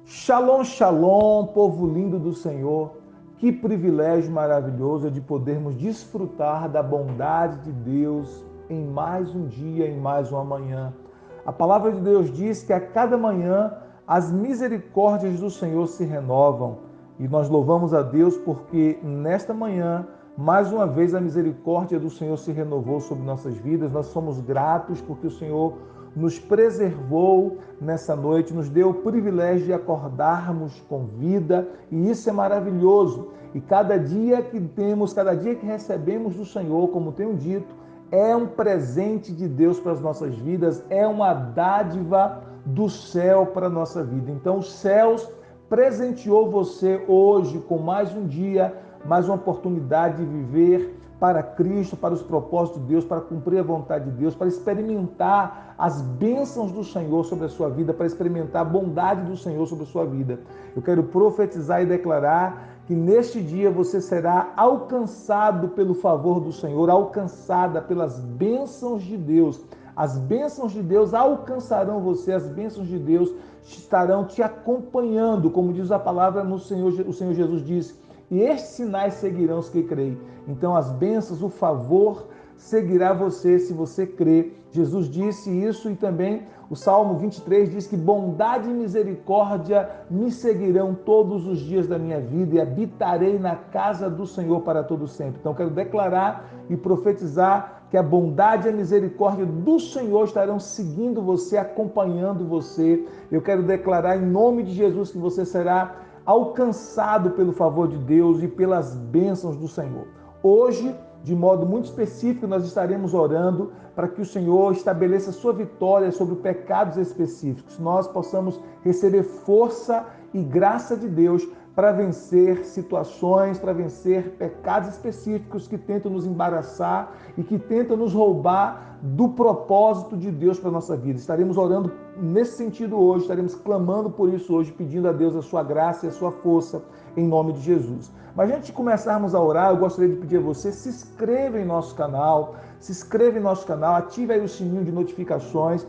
Shalom, shalom, povo lindo do Senhor. Que privilégio maravilhoso é de podermos desfrutar da bondade de Deus em mais um dia, em mais uma manhã. A palavra de Deus diz que a cada manhã as misericórdias do Senhor se renovam. E nós louvamos a Deus porque nesta manhã, mais uma vez, a misericórdia do Senhor se renovou sobre nossas vidas. Nós somos gratos porque o Senhor nos preservou nessa noite, nos deu o privilégio de acordarmos com vida, e isso é maravilhoso. E cada dia que temos, cada dia que recebemos do Senhor, como tenho dito, é um presente de Deus para as nossas vidas, é uma dádiva do céu para a nossa vida. Então, os céus presenteou você hoje com mais um dia, mais uma oportunidade de viver para Cristo, para os propósitos de Deus, para cumprir a vontade de Deus, para experimentar as bênçãos do Senhor sobre a sua vida, para experimentar a bondade do Senhor sobre a sua vida. Eu quero profetizar e declarar que neste dia você será alcançado pelo favor do Senhor, alcançada pelas bênçãos de Deus. As bênçãos de Deus alcançarão você, as bênçãos de Deus estarão te acompanhando, como diz a palavra o Senhor Jesus disse, e estes sinais seguirão os que creem. Então as bênçãos, o favor seguirá você se você crê. Jesus disse isso, e também o Salmo 23 diz que bondade e misericórdia me seguirão todos os dias da minha vida e habitarei na casa do Senhor para todo sempre. Então quero declarar e profetizar que a bondade e a misericórdia do Senhor estarão seguindo você, acompanhando você. Eu quero declarar em nome de Jesus que você será alcançado pelo favor de Deus e pelas bênçãos do Senhor. Hoje, de modo muito específico, nós estaremos orando para que o Senhor estabeleça sua vitória sobre pecados específicos. Nós possamos receber força e graça de Deus para vencer situações, para vencer pecados específicos que tentam nos embaraçar e que tentam nos roubar do propósito de Deus para a nossa vida. Estaremos orando nesse sentido hoje, estaremos clamando por isso hoje, pedindo a Deus a sua graça e a sua força em nome de Jesus. Mas antes de começarmos a orar, eu gostaria de pedir a você, se inscreva em nosso canal, ative aí o sininho de notificações,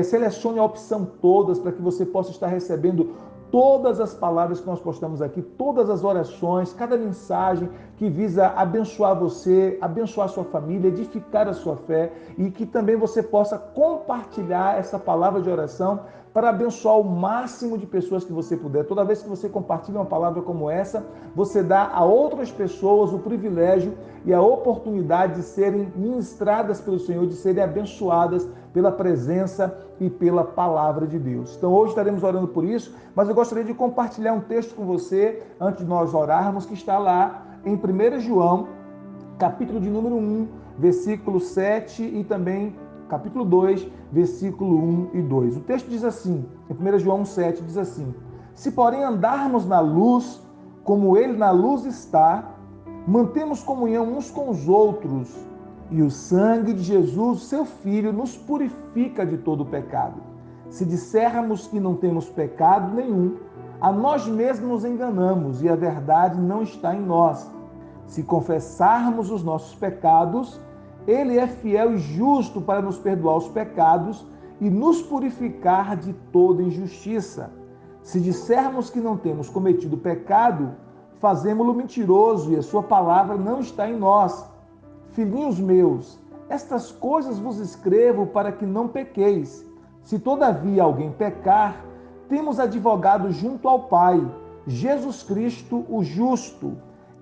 selecione a opção todas para que você possa estar recebendo todas as palavras que nós postamos aqui, todas as orações, cada mensagem que visa abençoar você, abençoar a sua família, edificar a sua fé, e que também você possa compartilhar essa palavra de oração para abençoar o máximo de pessoas que você puder. Toda vez que você compartilha uma palavra como essa, você dá a outras pessoas o privilégio e a oportunidade de serem ministradas pelo Senhor, de serem abençoadas pela presença e pela palavra de Deus. Então hoje estaremos orando por isso, mas eu gostaria de compartilhar um texto com você, antes de nós orarmos, que está lá em 1 João, capítulo de número 1, versículo 7 e também capítulo 2, versículo 1 e 2. O texto diz assim, em 1 João 7, diz assim: se porém andarmos na luz, como ele na luz está, mantemos comunhão uns com os outros, e o sangue de Jesus, seu Filho, nos purifica de todo o pecado. Se dissermos que não temos pecado nenhum, a nós mesmos nos enganamos e a verdade não está em nós. Se confessarmos os nossos pecados, Ele é fiel e justo para nos perdoar os pecados e nos purificar de toda injustiça. Se dissermos que não temos cometido pecado, fazemo-lo mentiroso e a sua palavra não está em nós. Filhinhos meus, estas coisas vos escrevo para que não pequeis. Se todavia alguém pecar, temos advogado junto ao Pai, Jesus Cristo, o justo.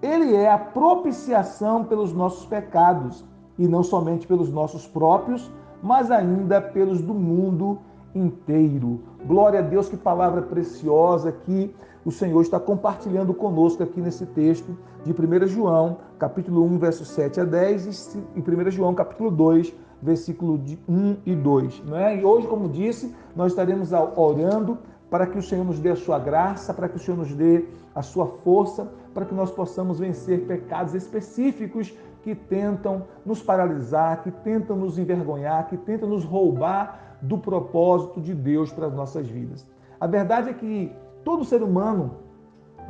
Ele é a propiciação pelos nossos pecados, e não somente pelos nossos próprios, mas ainda pelos do mundo inteiro. Glória a Deus, que palavra preciosa que o Senhor está compartilhando conosco aqui nesse texto de 1 João, capítulo 1, versos 7 a 10, e 1 João, capítulo 2, versículo 1 e 2. Não é? E hoje, como disse, nós estaremos orando para que o Senhor nos dê a sua graça, para que o Senhor nos dê a sua força, para que nós possamos vencer pecados específicos que tentam nos paralisar, que tentam nos envergonhar, que tentam nos roubar do propósito de Deus para as nossas vidas. A verdade é que todo ser humano,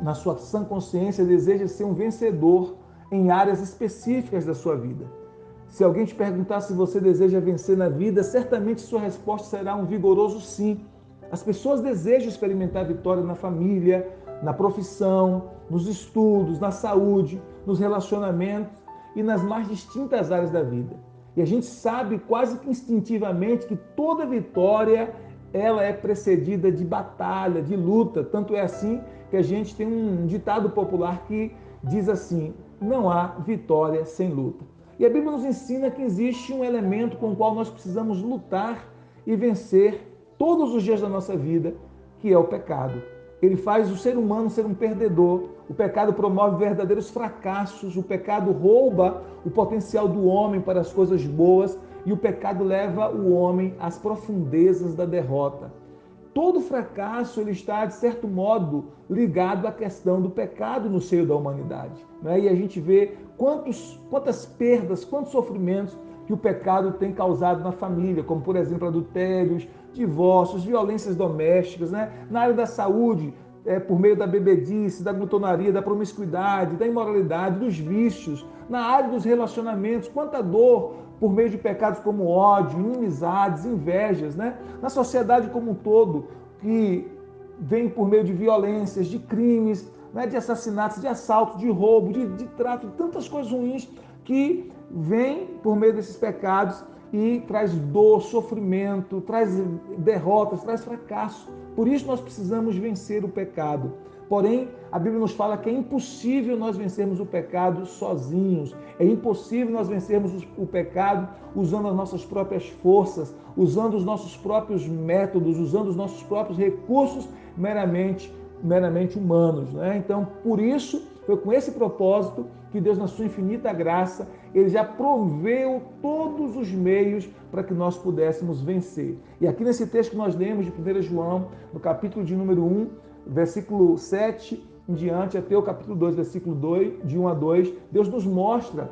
na sua sã consciência, deseja ser um vencedor em áreas específicas da sua vida. Se alguém te perguntar se você deseja vencer na vida, certamente sua resposta será um vigoroso sim. As pessoas desejam experimentar vitória na família, na profissão, nos estudos, na saúde, nos relacionamentos e nas mais distintas áreas da vida. E a gente sabe quase que instintivamente que toda vitória ela é precedida de batalha, de luta. Tanto é assim que a gente tem um ditado popular que diz assim: não há vitória sem luta. E a Bíblia nos ensina que existe um elemento com o qual nós precisamos lutar e vencer todos os dias da nossa vida, que é o pecado. Ele faz o ser humano ser um perdedor. O pecado promove verdadeiros fracassos. O pecado rouba o potencial do homem para as coisas boas e o pecado leva o homem às profundezas da derrota. Todo fracasso ele está, de certo modo, ligado à questão do pecado no seio da humanidade, né? E a gente vê quantas perdas, quantos sofrimentos que o pecado tem causado na família, como, por exemplo, adultérios, divórcios, violências domésticas, né? Na área da saúde, por meio da bebedice, da glutonaria, da promiscuidade, da imoralidade, dos vícios. Na área dos relacionamentos, quanta dor por meio de pecados como ódio, inimizades, invejas, né? Na sociedade como um todo, que vem por meio de violências, de crimes, né? De assassinatos, de assaltos, de roubo, de tráfico, de tantas coisas ruins que vêm por meio desses pecados e traz dor, sofrimento, traz derrotas, traz fracasso. Por isso nós precisamos vencer o pecado. Porém, a Bíblia nos fala que é impossível nós vencermos o pecado sozinhos. É impossível nós vencermos o pecado usando as nossas próprias forças, usando os nossos próprios métodos, usando os nossos próprios recursos meramente humanos, né? Então, por isso, foi com esse propósito que Deus, na sua infinita graça, Ele já proveu todos os meios para que nós pudéssemos vencer. E aqui nesse texto que nós lemos de 1 João, no capítulo de número 1, versículo 7 em diante, até o capítulo 2, versículo 2, de 1 a 2, Deus nos mostra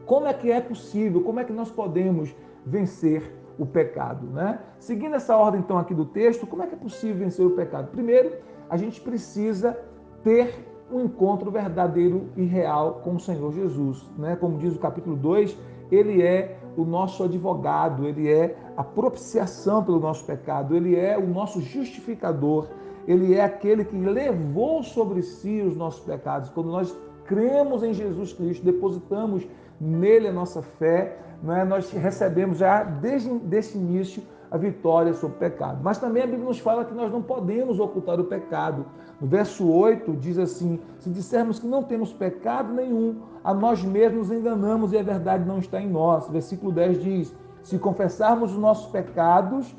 como é possível, como é que nós podemos vencer o pecado, né? Seguindo essa ordem, então, aqui do texto, como é que é possível vencer o pecado? Primeiro, a gente precisa ter um encontro verdadeiro e real com o Senhor Jesus, né? Como diz o capítulo 2, Ele é o nosso advogado, Ele é a propiciação pelo nosso pecado, Ele é o nosso justificador, Ele é aquele que levou sobre si os nossos pecados. Quando nós cremos em Jesus Cristo, depositamos nele a nossa fé, né? Nós recebemos já desde esse início a vitória sobre o pecado. Mas também a Bíblia nos fala que nós não podemos ocultar o pecado. No verso 8 diz assim: se dissermos que não temos pecado nenhum, a nós mesmos enganamos e a verdade não está em nós. Versículo 10 diz: se confessarmos os nossos pecados,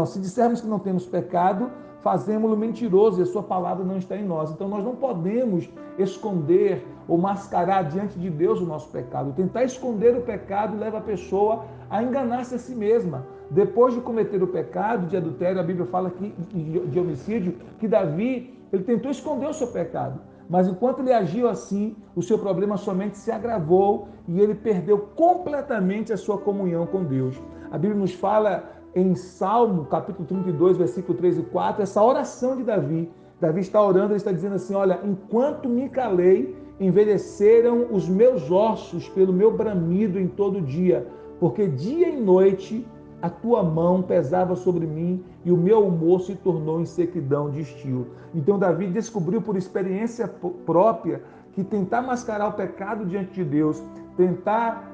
se dissermos que não temos pecado, fazemos-lo mentiroso e a sua palavra não está em nós. Então nós não podemos esconder ou mascarar diante de Deus o nosso pecado. Tentar esconder o pecado leva a pessoa a enganar-se a si mesma. Depois de cometer o pecado de adultério, a Bíblia fala que, de homicídio, que Davi ele tentou esconder o seu pecado. Mas enquanto ele agiu assim, o seu problema somente se agravou e ele perdeu completamente a sua comunhão com Deus. A Bíblia nos fala em Salmo, capítulo 32, versículo 3 e 4, essa oração de Davi. Davi está orando, ele está dizendo assim: olha, enquanto me calei, envelheceram os meus ossos pelo meu bramido em todo dia, porque dia e noite a tua mão pesava sobre mim e o meu humor se tornou em sequidão de estio. Então Davi descobriu por experiência própria que tentar mascarar o pecado diante de Deus, tentar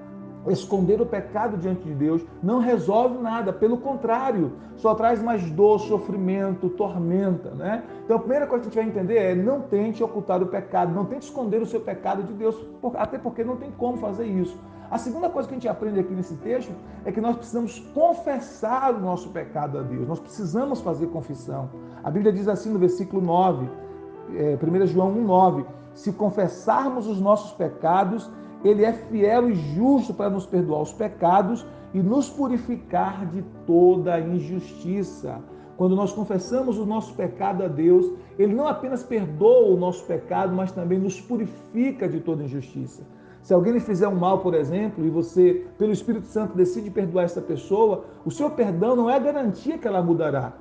esconder o pecado diante de Deus, não resolve nada, pelo contrário, só traz mais dor, sofrimento, tormenta, né? Então a primeira coisa que a gente vai entender é: não tente ocultar o pecado, não tente esconder o seu pecado de Deus, até porque não tem como fazer isso. A segunda coisa que a gente aprende aqui nesse texto é que nós precisamos confessar o nosso pecado a Deus, nós precisamos fazer confissão. A Bíblia diz assim no versículo 9, 1 João 1,9: se confessarmos os nossos pecados, Ele é fiel e justo para nos perdoar os pecados e nos purificar de toda a injustiça. Quando nós confessamos o nosso pecado a Deus, Ele não apenas perdoa o nosso pecado, mas também nos purifica de toda injustiça. Se alguém lhe fizer um mal, por exemplo, e você, pelo Espírito Santo, decide perdoar essa pessoa, o seu perdão não é garantia que ela mudará,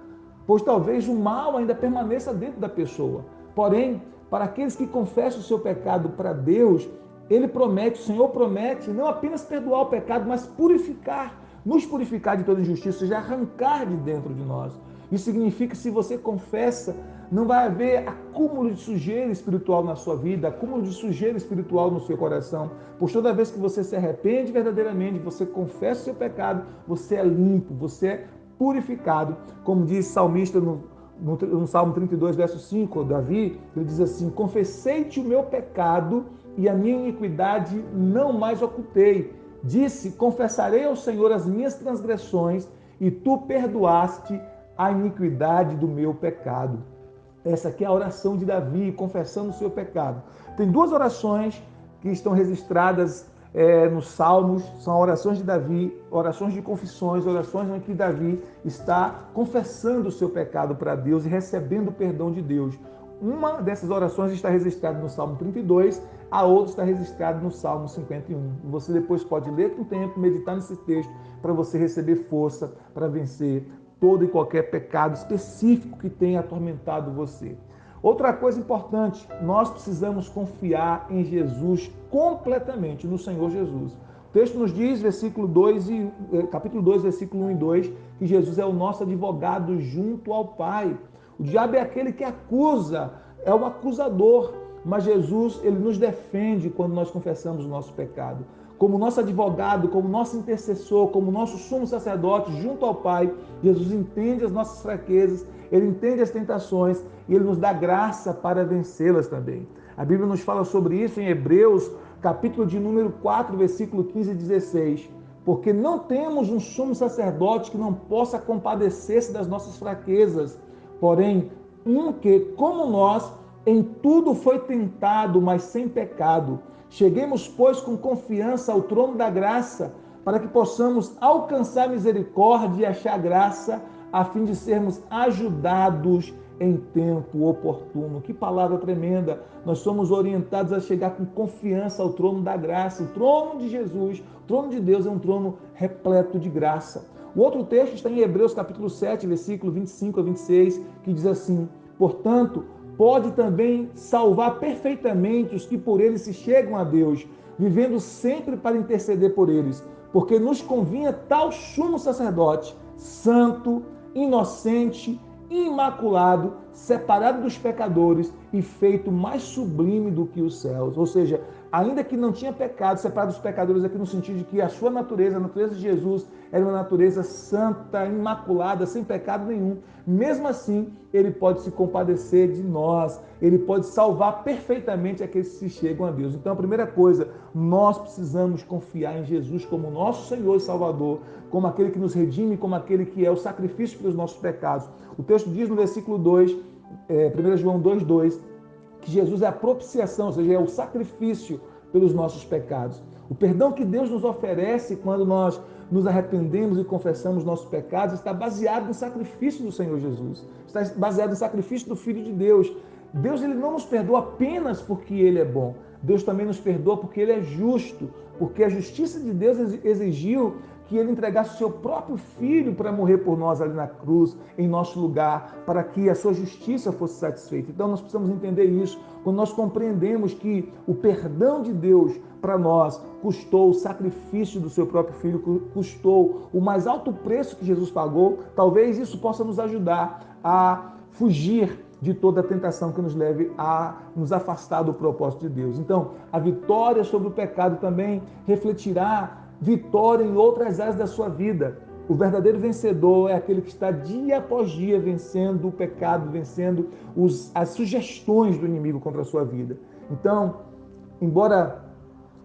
pois talvez o mal ainda permaneça dentro da pessoa. Porém, para aqueles que confessam o seu pecado para Deus, Ele promete, o Senhor promete, não apenas perdoar o pecado, mas purificar, nos purificar de toda injustiça, ou seja, arrancar de dentro de nós. Isso significa que se você confessa, não vai haver acúmulo de sujeira espiritual na sua vida, acúmulo de sujeira espiritual no seu coração. Pois toda vez que você se arrepende verdadeiramente, você confessa o seu pecado, você é limpo, você é purificado. Como diz o salmista no Salmo 32, verso 5, Davi, ele diz assim: confessei-te o meu pecado e a minha iniquidade não mais ocultei. Disse: confessarei ao Senhor as minhas transgressões e tu perdoaste a iniquidade do meu pecado. Essa aqui é a oração de Davi, confessando o seu pecado. Tem duas orações que estão registradas nos Salmos, são orações de Davi, orações de confissões, orações em que Davi está confessando o seu pecado para Deus e recebendo o perdão de Deus. Uma dessas orações está registrada no Salmo 32, a outra está registrada no Salmo 51. Você depois pode ler com o tempo, meditar nesse texto, para você receber força para vencer todo e qualquer pecado específico que tenha atormentado você. Outra coisa importante, nós precisamos confiar em Jesus completamente, no Senhor Jesus. O texto nos diz, capítulo 2, versículo 1 e 2, que Jesus é o nosso advogado junto ao Pai. O diabo é aquele que acusa, é o acusador, mas Jesus, ele nos defende quando nós confessamos o nosso pecado. Como nosso advogado, como nosso intercessor, como nosso sumo sacerdote junto ao Pai, Jesus entende as nossas fraquezas, ele entende as tentações e ele nos dá graça para vencê-las também. A Bíblia nos fala sobre isso em Hebreus, capítulo de número 4, versículo 15 e 16. Porque não temos um sumo sacerdote que não possa compadecer-se das nossas fraquezas, porém, um que, como nós, em tudo foi tentado, mas sem pecado. Cheguemos, pois, com confiança ao trono da graça, para que possamos alcançar misericórdia e achar graça, a fim de sermos ajudados em tempo oportuno. Que palavra tremenda! Nós somos orientados a chegar com confiança ao trono da graça. O trono de Jesus, o trono de Deus é um trono repleto de graça. O outro texto está em Hebreus capítulo 7, versículo 25 a 26, que diz assim: portanto, pode também salvar perfeitamente os que por ele se chegam a Deus, vivendo sempre para interceder por eles, porque nos convinha tal sumo sacerdote, santo, inocente, imaculado, separado dos pecadores e feito mais sublime do que os céus. Ou seja, ainda que não tinha pecado, separado dos pecadores aqui no sentido de que a sua natureza, a natureza de Jesus, era uma natureza santa, imaculada, sem pecado nenhum. Mesmo assim, ele pode se compadecer de nós, ele pode salvar perfeitamente aqueles que se chegam a Deus. Então, a primeira coisa, nós precisamos confiar em Jesus como nosso Senhor e Salvador, como aquele que nos redime, como aquele que é o sacrifício pelos nossos pecados. O texto diz no versículo 2, 1 João 2,2, que Jesus é a propiciação, ou seja, é o sacrifício pelos nossos pecados. O perdão que Deus nos oferece quando nós nos arrependemos e confessamos nossos pecados está baseado no sacrifício do Senhor Jesus. Está baseado no sacrifício do Filho de Deus. Deus, ele não nos perdoa apenas porque ele é bom. Deus também nos perdoa porque ele é justo, porque a justiça de Deus exigiu que ele entregasse o seu próprio filho para morrer por nós ali na cruz, em nosso lugar, para que a sua justiça fosse satisfeita. Então nós precisamos entender isso, quando nós compreendemos que o perdão de Deus para nós custou o sacrifício do seu próprio filho, custou o mais alto preço que Jesus pagou, talvez isso possa nos ajudar a fugir de toda a tentação que nos leve a nos afastar do propósito de Deus. Então, a vitória sobre o pecado também refletirá vitória em outras áreas da sua vida. O verdadeiro vencedor é aquele que está dia após dia vencendo o pecado, vencendo as sugestões do inimigo contra a sua vida. Então, embora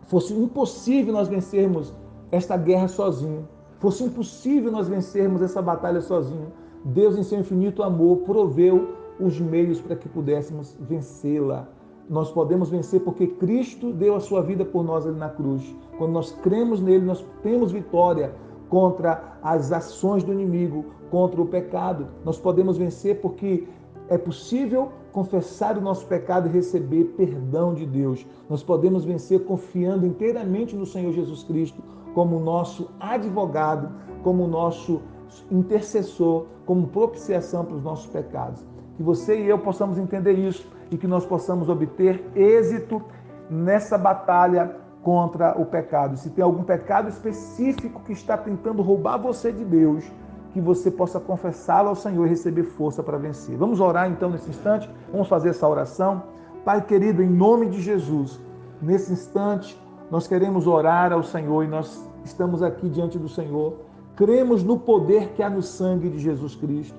fosse impossível nós vencermos esta guerra sozinho, fosse impossível nós vencermos essa batalha sozinho, Deus, em seu infinito amor, proveu os meios para que pudéssemos vencê-la. Nós podemos vencer porque Cristo deu a sua vida por nós ali na cruz. Quando nós cremos nele, nós temos vitória contra as ações do inimigo, contra o pecado. Nós podemos vencer porque é possível confessar o nosso pecado e receber perdão de Deus. Nós podemos vencer confiando inteiramente no Senhor Jesus Cristo como nosso advogado, como nosso intercessor, como propiciação para os nossos pecados. Que você e eu possamos entender isso e que nós possamos obter êxito nessa batalha contra o pecado. Se tem algum pecado específico que está tentando roubar você de Deus, que você possa confessá-lo ao Senhor e receber força para vencer. Vamos orar então nesse instante, vamos fazer essa oração. Pai querido, em nome de Jesus, nesse instante nós queremos orar ao Senhor e nós estamos aqui diante do Senhor. Cremos no poder que há no sangue de Jesus Cristo.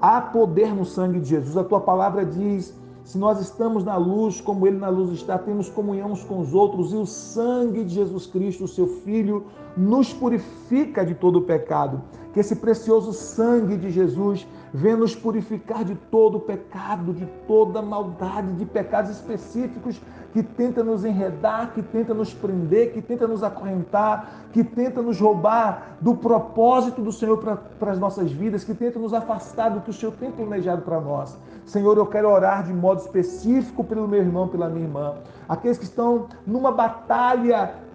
Há poder no sangue de Jesus. A tua palavra diz: se nós estamos na luz, como Ele na luz está, temos comunhão uns com os outros, e o sangue de Jesus Cristo, o seu Filho, nos purifica de todo o pecado. Que esse precioso sangue de Jesus venha nos purificar de todo o pecado, de toda maldade, de pecados específicos que tenta nos enredar, que tenta nos prender, que tenta nos acorrentar, que tenta nos roubar do propósito do Senhor para as nossas vidas, que tenta nos afastar do que o Senhor tem planejado para nós. Senhor, eu quero orar de modo específico pelo meu irmão, pela minha irmã, aqueles que estão numa batalha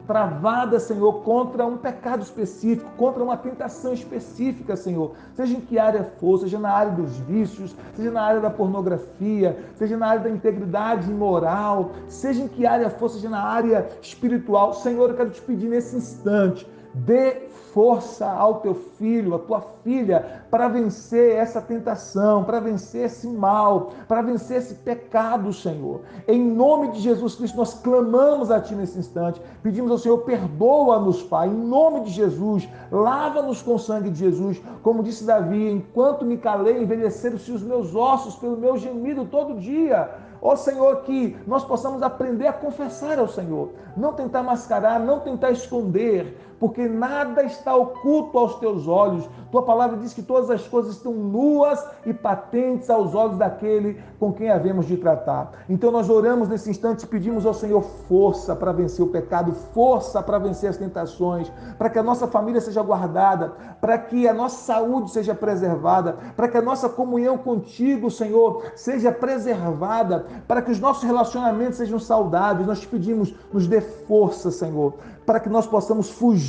travada, Senhor, contra um pecado específico, contra uma tentação específica, Senhor. Seja em que área for, seja na área dos vícios, seja na área da pornografia, seja na área da integridade moral, seja em que área for, seja na área espiritual. Senhor, eu quero te pedir nesse instante, dê força ao teu filho, à tua filha, para vencer essa tentação, para vencer esse mal, para vencer esse pecado, Senhor. Em nome de Jesus Cristo, nós clamamos a Ti nesse instante, pedimos ao Senhor, perdoa-nos, Pai, em nome de Jesus, lava-nos com o sangue de Jesus, como disse Davi, enquanto me calei, envelheceram-se os meus ossos pelo meu gemido todo dia. Ó Senhor, que nós possamos aprender a confessar ao Senhor, não tentar mascarar, não tentar esconder, porque nada está oculto aos teus olhos. Tua palavra diz que todas as coisas estão nuas e patentes aos olhos daquele com quem havemos de tratar. Então nós oramos nesse instante e pedimos ao Senhor força para vencer o pecado, força para vencer as tentações, para que a nossa família seja guardada, para que a nossa saúde seja preservada, para que a nossa comunhão contigo, Senhor, seja preservada, para que os nossos relacionamentos sejam saudáveis. Nós te pedimos, nos dê força, Senhor, para que nós possamos fugir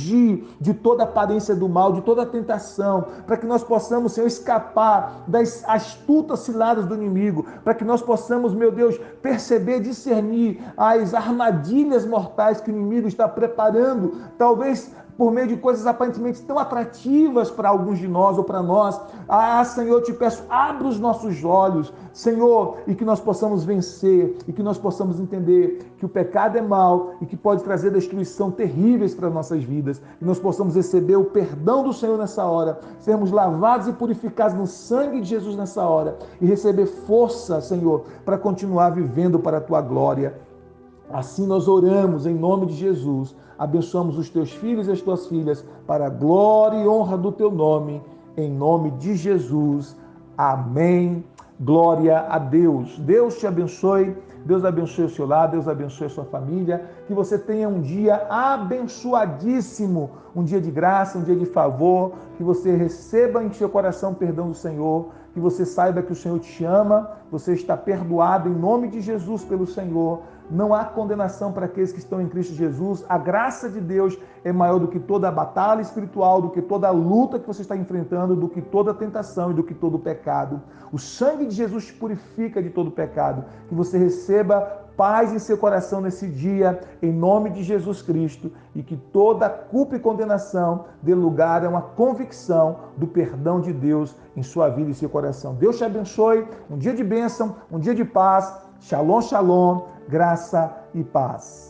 de toda aparência do mal, de toda tentação, para que nós possamos, Senhor, escapar das astutas ciladas do inimigo, para que nós possamos, meu Deus, perceber, discernir as armadilhas mortais que o inimigo está preparando, talvez por meio de coisas aparentemente tão atrativas para alguns de nós ou para nós. Ah, Senhor, eu te peço, abre os nossos olhos, Senhor, e que nós possamos vencer, e que nós possamos entender que o pecado é mau e que pode trazer destruição terríveis para nossas vidas, e nós possamos receber o perdão do Senhor nessa hora, sermos lavados e purificados no sangue de Jesus nessa hora, e receber força, Senhor, para continuar vivendo para a Tua glória. Assim nós oramos em nome de Jesus, abençoamos os teus filhos e as tuas filhas para a glória e honra do teu nome, em nome de Jesus. Amém. Glória a Deus. Deus te abençoe, Deus abençoe o seu lar, Deus abençoe a sua família, que você tenha um dia abençoadíssimo, um dia de graça, um dia de favor, que você receba em seu coração o perdão do Senhor, que você saiba que o Senhor te ama, você está perdoado em nome de Jesus pelo Senhor. Não há condenação para aqueles que estão em Cristo Jesus. A graça de Deus é maior do que toda a batalha espiritual, do que toda a luta que você está enfrentando, do que toda a tentação e do que todo o pecado. O sangue de Jesus te purifica de todo o pecado. Que você receba paz em seu coração nesse dia, em nome de Jesus Cristo, e que toda culpa e condenação dê lugar a uma convicção do perdão de Deus em sua vida e seu coração. Deus te abençoe. Um dia de bênção, um dia de paz. Shalom, shalom. Graça e paz.